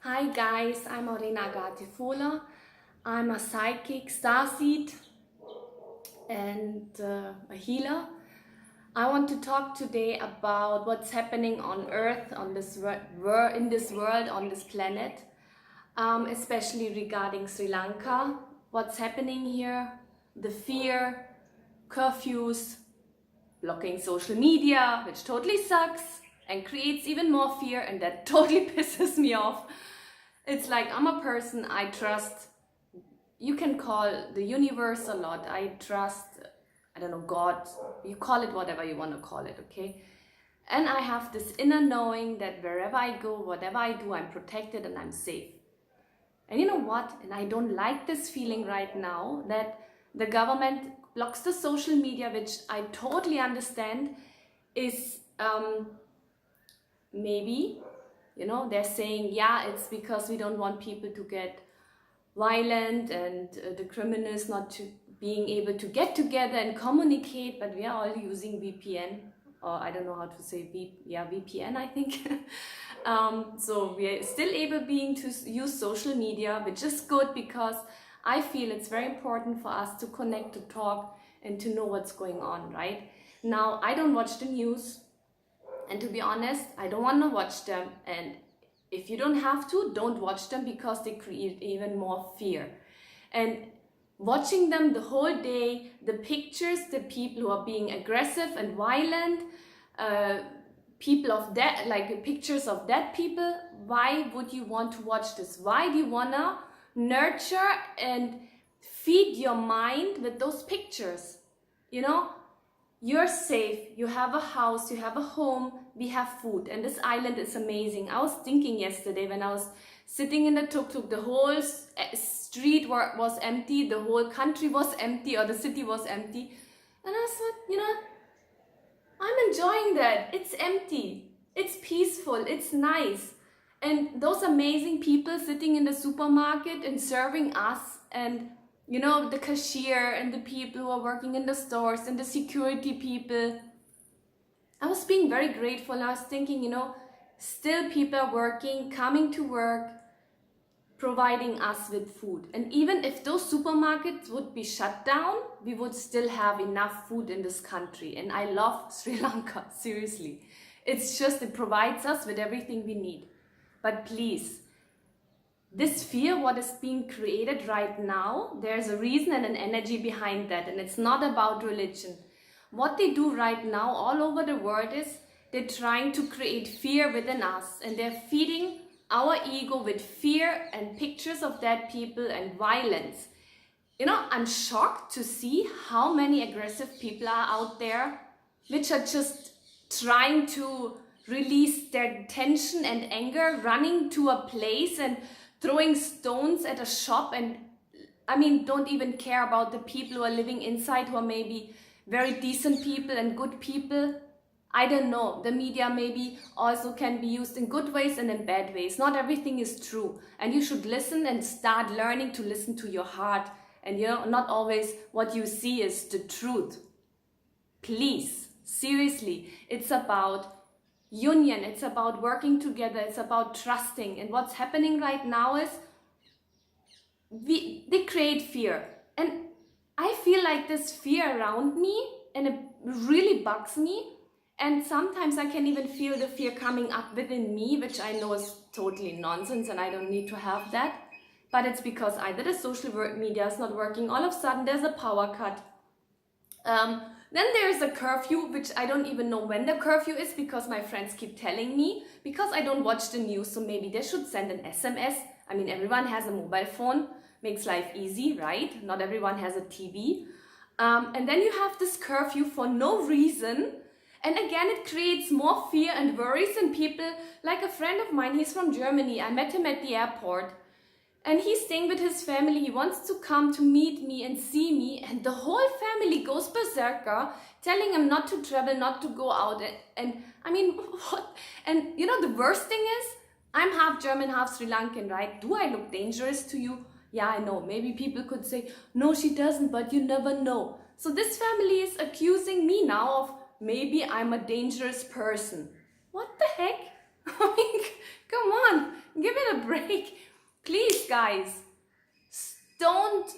Hi guys, I'm Orena Gatifola. I'm a psychic starseed and a healer. I want to talk today about what's happening on Earth, on this in this world, on this planet, especially regarding Sri Lanka. What's happening here? The fear, curfews, blocking social media, which totally sucks and creates even more fear, and that totally pisses me off. It's like I'm a person I trust. You can call the universe a lot. I trust, I don't know, God. You call it whatever you want to call it, okay? And I have this inner knowing that wherever I go, whatever I do, I'm protected and I'm safe. And you know what? And I don't like this feeling right now that the government blocks the social media, which I totally understand is maybe, they're saying, yeah, it's because we don't want people to get violent and the criminals not to being able to get together and communicate, but we are all using VPN, or I don't know how to say VPN, I think. So we are still able being to use social media, which is good because I feel it's very important for us to connect, to talk, and to know what's going on, right? Now, I don't watch the news, and to be honest, I don't want to watch them. And if you don't have to, don't watch them because they create even more fear. And watching them the whole day, the pictures, the people who are being aggressive and violent, people of that, like pictures of dead people, why would you want to watch this? Why do you want to nurture and feed your mind with those pictures? You're safe, you have a house, you have a home, we have food, and this island is amazing. I was thinking yesterday when I was sitting in the tuk-tuk, the whole street was empty, the whole country was empty, or the city was empty, and I thought, I'm enjoying that. It's empty, it's peaceful, it's nice. And those amazing people sitting in the supermarket and serving us, and the cashier and the people who are working in the stores and the security people. I was being very grateful. I was thinking, still people are working, coming to work, providing us with food. And even if those supermarkets would be shut down, we would still have enough food in this country. And I love Sri Lanka, seriously. It's just, it provides us with everything we need. But please, this fear, what is being created right now, there's a reason and an energy behind that, and it's not about religion. What they do right now all over the world is they're trying to create fear within us, and they're feeding our ego with fear and pictures of dead people and violence. I'm shocked to see how many aggressive people are out there, which are just trying to release their tension and anger, running to a place and throwing stones at a shop, and don't even care about the people who are living inside, who are maybe very decent people and good people. I don't know. The media maybe also can be used in good ways and in bad ways. Not everything is true, and you should listen and start learning to listen to your heart, and not always what you see is the truth. Please, seriously, it's about union, it's about working together, it's about trusting. And what's happening right now is they create fear, and I feel like this fear around me, and it really bugs me. And sometimes I can even feel the fear coming up within me, which I know is totally nonsense and I don't need to have that. But it's because either the social media is not working, all of a sudden there's a power cut. Then there's a curfew, which I don't even know when the curfew is because my friends keep telling me, because I don't watch the news, so maybe they should send an SMS. Everyone has a mobile phone, makes life easy, right? Not everyone has a TV. And then you have this curfew for no reason. And again, it creates more fear and worries in people. Like a friend of mine, he's from Germany. I met him at the airport. And he's staying with his family. He wants to come to meet me and see me. And the whole family goes berserker, telling him not to travel, not to go out. And what? And the worst thing is, I'm half German, half Sri Lankan, right? Do I look dangerous to you? Yeah, I know. Maybe people could say, no, she doesn't, but you never know. So this family is accusing me now of maybe I'm a dangerous person. What the heck? Come on, give it a break. Please, guys, don't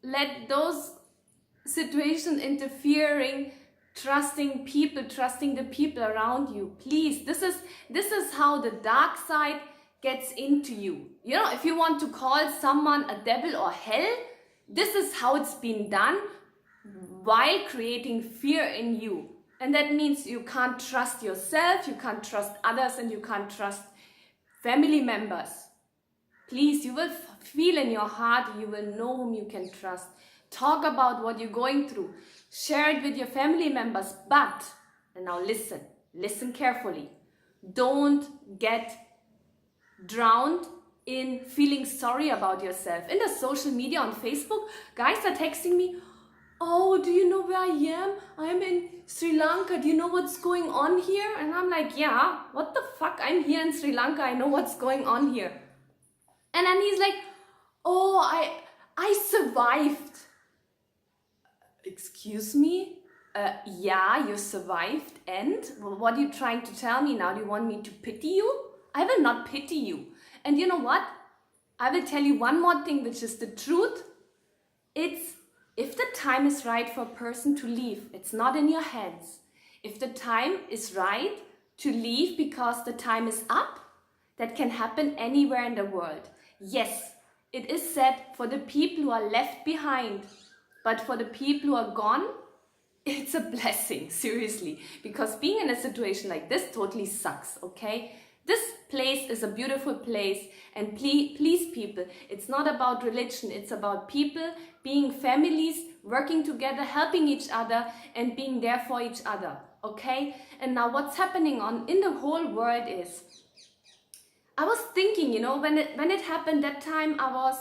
let those situations interfering trusting the people around you. Please, this is how the dark side gets into you. You know, if you want to call someone a devil or hell, this is how it's been done, while creating fear in you. And that means you can't trust yourself, you can't trust others, and you can't trust family members. Please, you will feel in your heart, you will know whom you can trust. Talk about what you're going through. Share it with your family members. But, and now listen carefully. Don't get drowned in feeling sorry about yourself. In the social media, on Facebook, guys are texting me, oh, do you know where I am? I'm in Sri Lanka. Do you know what's going on here? And I'm like, yeah, what the fuck? I'm here in Sri Lanka. I know what's going on here. And then he's like, oh, I survived. Excuse me? Yeah, you survived. And what are you trying to tell me now? Do you want me to pity you? I will not pity you. And you know what? I will tell you one more thing, which is the truth. It's if the time is right for a person to leave, it's not in your hands. If the time is right to leave because the time is up, that can happen anywhere in the world. Yes, it is said for the people who are left behind, but for the people who are gone, it's a blessing, seriously. Because being in a situation like this totally sucks, okay? This place is a beautiful place, and please people, it's not about religion, it's about people being families, working together, helping each other, and being there for each other, okay? And now what's happening in the whole world is, I was thinking, you know, when it happened that time, I was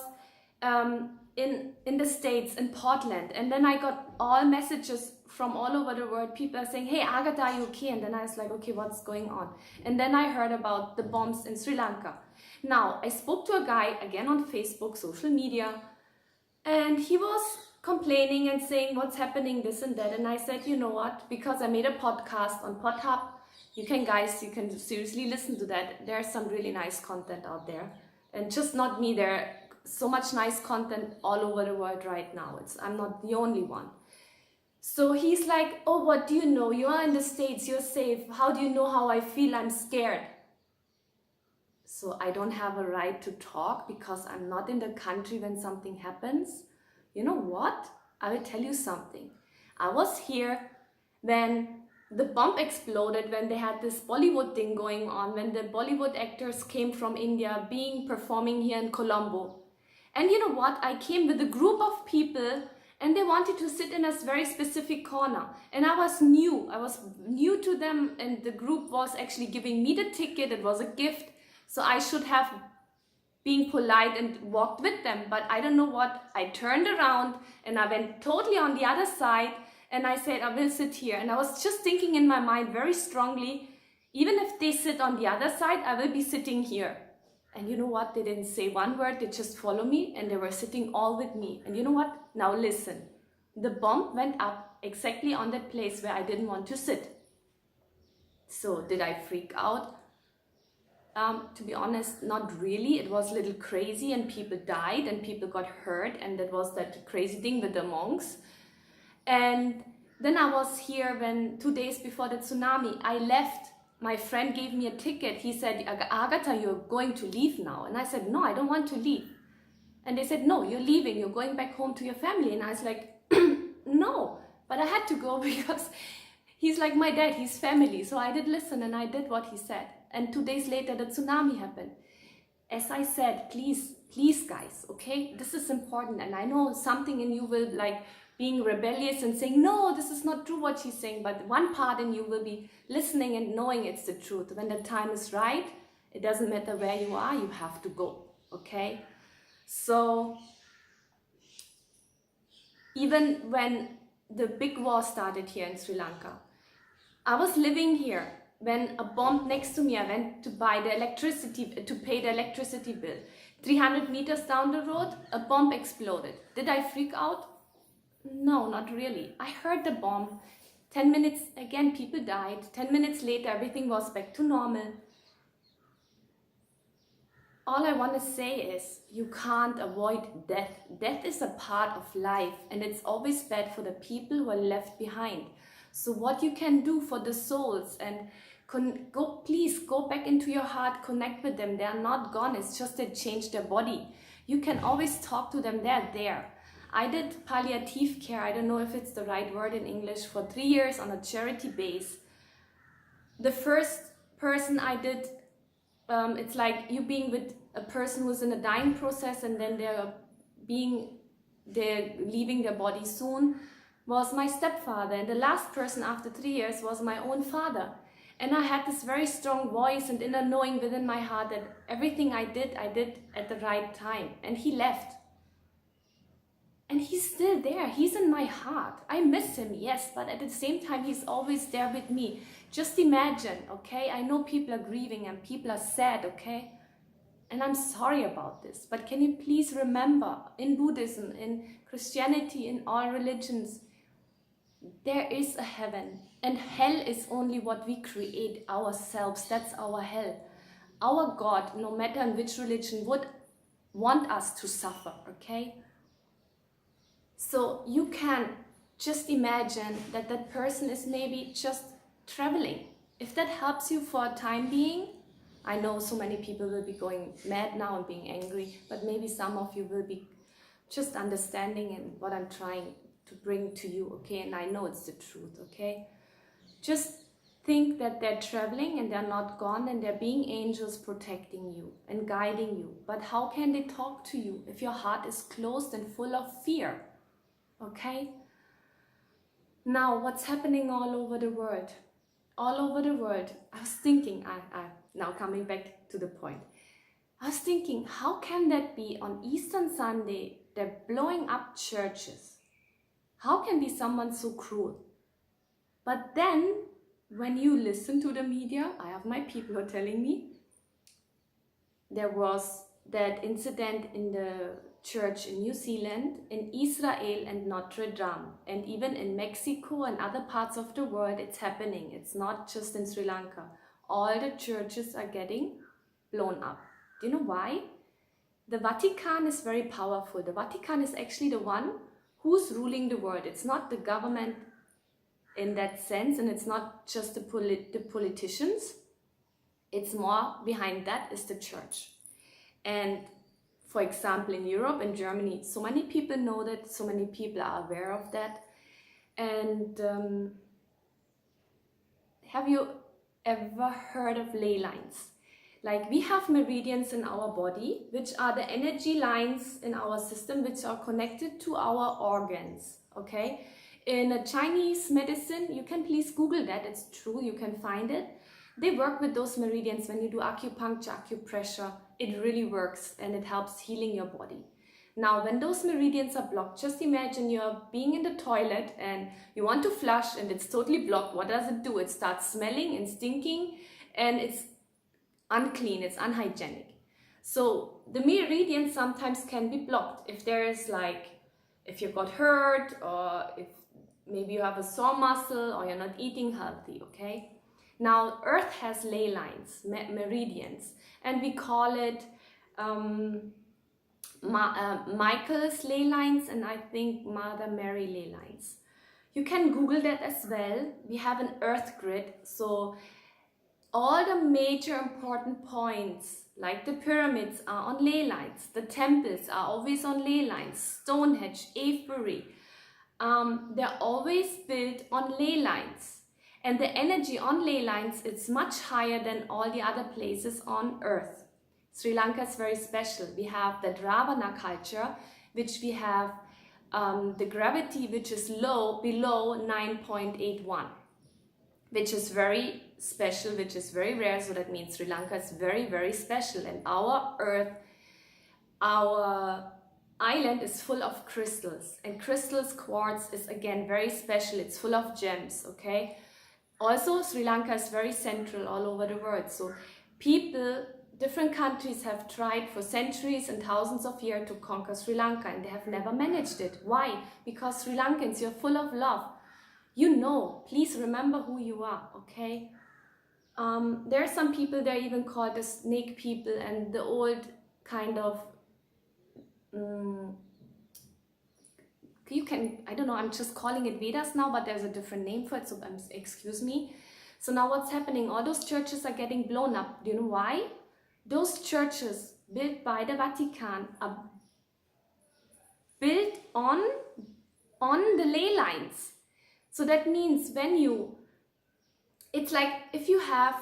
in the States, in Portland, and then I got all messages from all over the world. People are saying, hey Agatha, are you okay? And then I was like, okay, what's going on? And then I heard about the bombs in Sri Lanka. Now, I spoke to a guy, again on Facebook, social media, and he was complaining and saying what's happening, this and that. And I said, you know what, because I made a podcast on PodHub, you can seriously listen to that. There's some really nice content out there. And just not me, there so much nice content all over the world right now. I'm not the only one. So he's like, oh, what do you know? You are in the States, you're safe. How do you know how I feel? I'm scared. So I don't have a right to talk because I'm not in the country when something happens. You know what? I will tell you something. I was here when the bomb exploded, when they had this Bollywood thing going on, when the Bollywood actors came from India performing here in Colombo. And you know what? I came with a group of people and they wanted to sit in a very specific corner. And I was new to them, and the group was actually giving me the ticket. It was a gift. So I should have been polite and walked with them. But I don't know what. I turned around and I went totally on the other side. And I said, I will sit here. And I was just thinking in my mind very strongly, even if they sit on the other side, I will be sitting here. And you know what? They didn't say one word. They just follow me, and they were sitting all with me. And you know what? Now listen. The bomb went up exactly on that place where I didn't want to sit. So did I freak out? To be honest, not really. It was a little crazy, and people died and people got hurt. And that was that crazy thing with the monks. And then I was here when 2 days before the tsunami, I left. My friend gave me a ticket. He said, Agatha, you're going to leave now. And I said, no, I don't want to leave. And they said, no, you're leaving. You're going back home to your family. And I was like, no. But I had to go because he's like my dad. He's family. So I did listen and I did what he said. And 2 days later, the tsunami happened. As I said, please guys, okay? This is important. And I know something in you will like being rebellious and saying, no, this is not true what she's saying. But one part in you will be listening and knowing it's the truth. When the time is right, it doesn't matter where you are, you have to go, okay? So even when the big war started here in Sri Lanka, I was living here. When a bomb next to me, I went to pay the electricity bill. 300 meters down the road, a bomb exploded. Did I freak out? No, not really. I heard the bomb. 10 minutes, again, people died. 10 minutes later, everything was back to normal. all I want to say is you can't avoid death. Death is a part of life, and it's always bad for the people who are left behind. So what you can do for the souls, and please go back into your heart, connect with them. They are not gone, it's just they changed their body. You can always talk to them, they're there. I did palliative care, I don't know if it's the right word in English, for 3 years on a charity base. The first person I did, it's like you being with a person who's in a dying process and then they're leaving their body soon, was my stepfather. And the last person after 3 years was my own father. And I had this very strong voice and inner knowing within my heart that everything I did at the right time. And he left. And he's still there. He's in my heart. I miss him, yes, but at the same time, he's always there with me. Just imagine, okay? I know people are grieving and people are sad, okay? And I'm sorry about this, but can you please remember, in Buddhism, in Christianity, in all religions, there is a heaven, and hell is only what we create ourselves. That's our hell. Our God, no matter in which religion, would want us to suffer, okay? So you can just imagine that that person is maybe just traveling. If that helps you for a time being, I know so many people will be going mad now and being angry, but maybe some of you will be just understanding and what I'm trying to bring to you, okay? And I know it's the truth, okay? Just think that they're traveling and they're not gone and they're being angels protecting you and guiding you. But how can they talk to you if your heart is closed and full of fear, okay? Now, what's happening all over the world? All over the world, I was thinking, now coming back to the point, I was thinking, how can that be on Easter Sunday, they're blowing up churches? How can be someone so cruel? But then, when you listen to the media, I have my people who are telling me, there was that incident in the church in New Zealand, in Israel and Notre Dame, and even in Mexico and other parts of the world, it's happening. It's not just in Sri Lanka. All the churches are getting blown up. Do you know why? The Vatican is very powerful. The Vatican is actually the one who's ruling the world. It's not the government in that sense, and it's not just the politicians. It's more behind that is the church. And for example, in Europe and Germany, so many people know that, so many people are aware of that. And have you ever heard of ley lines? Like, we have meridians in our body, which are the energy lines in our system, which are connected to our organs, okay? In a Chinese medicine, you can please Google that, it's true, you can find it. They work with those meridians. When you do acupuncture, acupressure, it really works and it helps healing your body. Now, when those meridians are blocked, just imagine you're being in the toilet and you want to flush and it's totally blocked. What does it do? It starts smelling and stinking and it's unclean, it's unhygienic. So the meridians sometimes can be blocked if there is if you got hurt, or if maybe you have a sore muscle, or you're not eating healthy, okay? Now, Earth has ley lines, meridians, and we call it Michael's ley lines, and I think Mother Mary ley lines. You can Google that as well. We have an Earth grid, so all the major important points, like the pyramids, are on ley lines. The temples are always on ley lines. Stonehenge, Avebury, they're always built on ley lines. And the energy on ley lines is much higher than all the other places on Earth. Sri Lanka is very special. We have the Ravana culture, which we have the gravity which is low, below 9.81, which is very special, which is very rare. So that means Sri Lanka is very, very special. And our Earth, our island is full of crystals. And crystals, quartz is again very special. It's full of gems, okay? Also, Sri Lanka is very central all over the world. So people, different countries have tried for centuries and thousands of years to conquer Sri Lanka, and they have never managed it. Why? Because Sri Lankans, you're full of love. You know, please remember who you are, okay? There are some people, they're even called the snake people, and the old kind of, I don't know, I'm just calling it Vedas now, but there's a different name for it, so excuse me. So now what's happening? All those churches are getting blown up. Do you know why? Those churches built by the Vatican are built on the ley lines. So that means it's like if you have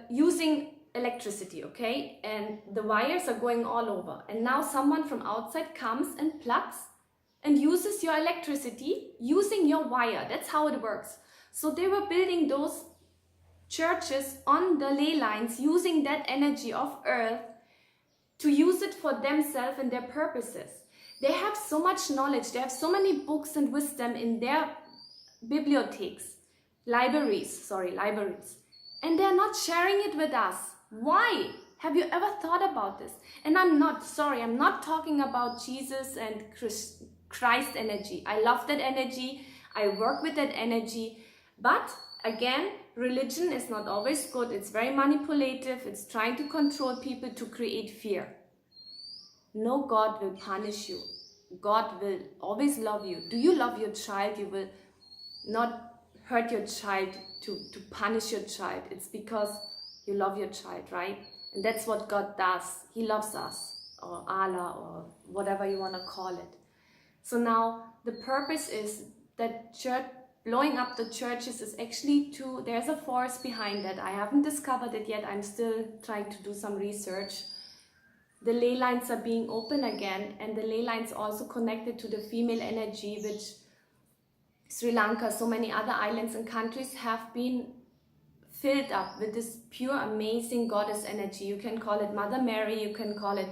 using electricity, okay, and the wires are going all over, and now someone from outside comes and plugs and uses your electricity using your wire. That's how it works. So they were building those churches on the ley lines, using that energy of earth to use it for themselves and their purposes. They have so much knowledge, they have so many books and wisdom in their libraries, and they're not sharing it with us. Why? Have you ever thought about this? And I'm not talking about Jesus and Christ energy. I love that energy, I work with that energy, but again, religion is not always good. It's very manipulative. It's trying to control people to create fear. No, God will punish you. God will always love you. Do you love your child? You will not hurt your child to punish your child. It's because you love your child, right? And that's what God does. He loves us, or Allah, or whatever you want to call it. So now the purpose is that blowing up the churches is actually there's a force behind that. I haven't discovered it yet. I'm still trying to do some research. The ley lines are being open again, and the ley lines also connected to the female energy, which Sri Lanka, so many other islands and countries have been filled up with this pure, amazing goddess energy. You can call it Mother Mary, you can call it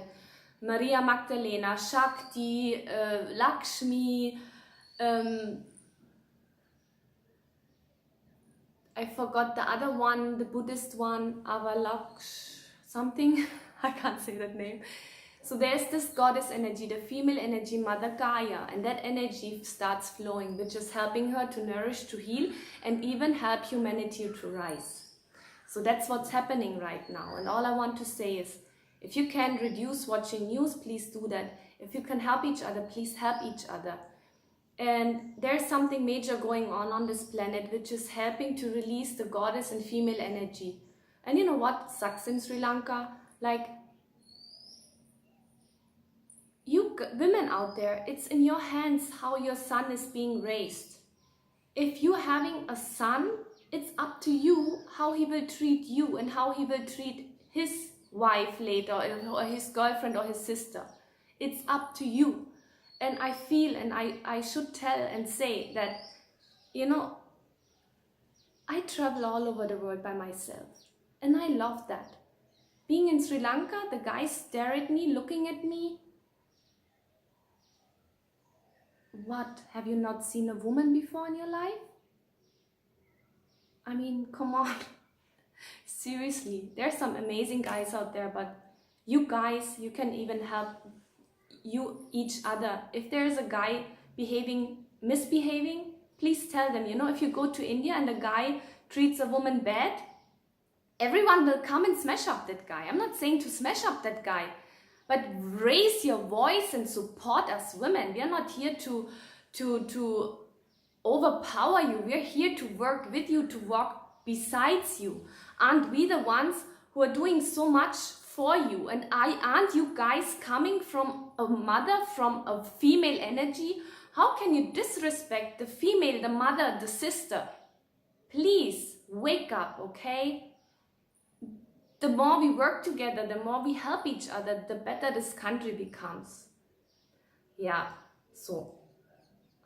Maria Magdalena, Shakti, Lakshmi, I forgot the other one, the Buddhist one, Avaloksh something, I can't say that name. So there's this goddess energy, the female energy, Mother Gaia, and that energy starts flowing, which is helping her to nourish, to heal, and even help humanity to rise. So that's what's happening right now. And all I want to say is, if you can reduce watching news, please do that. If you can help each other, please help each other. And there's something major going on this planet, which is helping to release the goddess and female energy. And you know what sucks in Sri Lanka? Like, you women out there, it's in your hands how your son is being raised. If you're having a son, it's up to you how he will treat you and how he will treat his wife later, or his girlfriend or his sister. It's up to you. And I feel, and I should tell and say that, you know, I travel all over the world by myself, and I love that. Being in Sri Lanka, the guys stare at me, looking at me. What? Have you not seen a woman before in your life? I mean, come on. Seriously, there's some amazing guys out there, but you guys, you can even help each other. If there is a guy misbehaving, please tell them. You know, if you go to India and a guy treats a woman bad, everyone will come and smash up that guy. I'm not saying to smash up that guy, but raise your voice and support us women. We are not here to overpower you. We are here to work with you, to walk besides you. Aren't we the ones who are doing so much for you? And aren't you guys coming from a mother, from a female energy? How can you disrespect the female, the mother, the sister? Please wake up, okay? The more we work together, the more we help each other, the better this country becomes. Yeah, so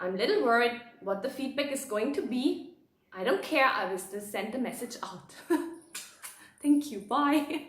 I'm a little worried what the feedback is going to be. I don't care, I will still send the message out. Thank you, bye.